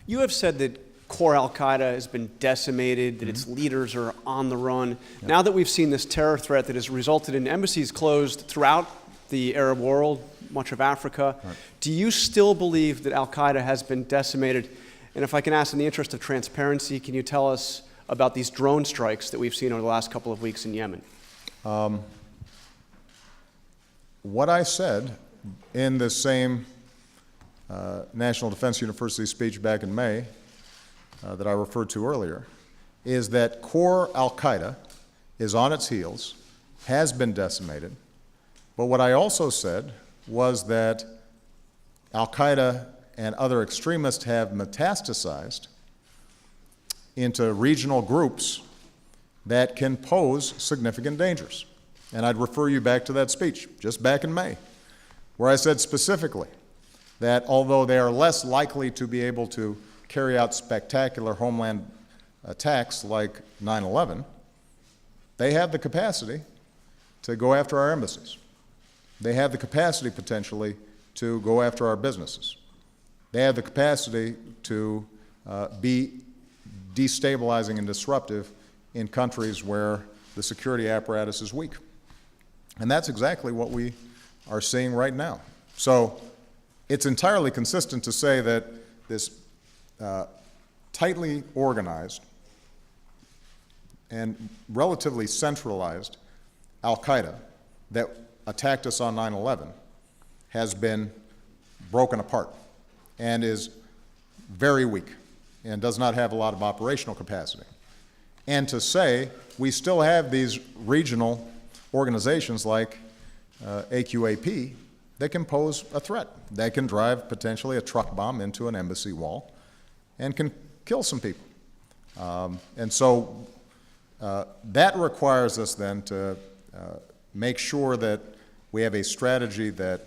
You have said that core al-Qaeda has been decimated, that its leaders are on the run. Yep. Now that we've seen this terror threat that has resulted in embassies closed throughout the Arab world, much of Africa, right. Do you still believe that al-Qaeda has been decimated? And if I can ask in the interest of transparency, can you tell us about these drone strikes that we've seen over the last couple of weeks in Yemen? What I said in this same National Defense University speech back in May that I referred to earlier is that core al-Qaeda is on its heels, has been decimated, but what I also said was that al-Qaeda and other extremists have metastasized into regional groups that can pose significant dangers. And I'd refer you back to that speech, just back in May, where I said specifically that although they are less likely to be able to carry out spectacular homeland attacks like 9/11, they have the capacity to go after our embassies. They have the capacity potentially to go after our businesses. They have the capacity to be destabilizing and disruptive in countries where the security apparatus is weak. And that's exactly what we are seeing right now. So it's entirely consistent to say that this tightly organized and relatively centralized al-Qaeda that attacked us on 9/11 has been broken apart and is very weak and does not have a lot of operational capacity. And to say we still have these regional organizations like AQAP that can pose a threat, that can drive potentially a truck bomb into an embassy wall and can kill some people. And so that requires us then to make sure that we have a strategy that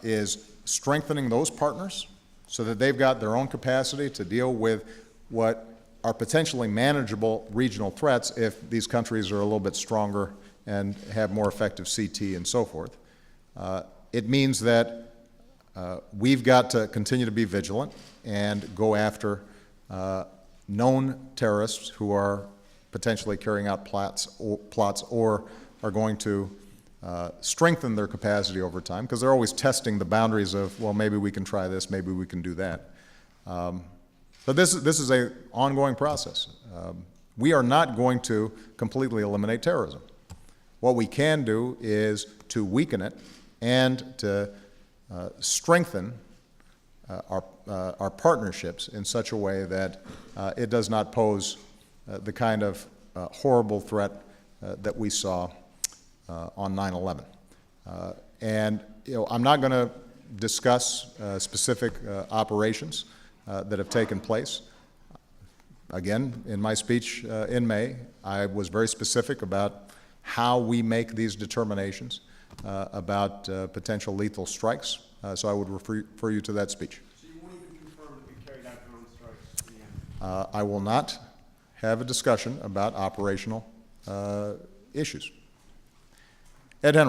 is strengthening those partners so that they've got their own capacity to deal with what are potentially manageable regional threats if these countries are a little bit stronger and have more effective CT and so forth. It means that we've got to continue to be vigilant and go after known terrorists who are potentially carrying out plots or are going to strengthen their capacity over time, because they're always testing the boundaries of, well, maybe we can try this, maybe we can do that. But this is an ongoing process. We are not going to completely eliminate terrorism. What we can do is to weaken it and to strengthen our partnerships in such a way that it does not pose the kind of horrible threat that we saw on 9/11. And I'm not going to discuss specific operations that have taken place. Again, in my speech in May, I was very specific about how we make these determinations about potential lethal strikes. So I would refer you to that speech. So you won't even confirm that we carried out drone strikes in Yemen? I will not have a discussion about operational issues. Ed Henry.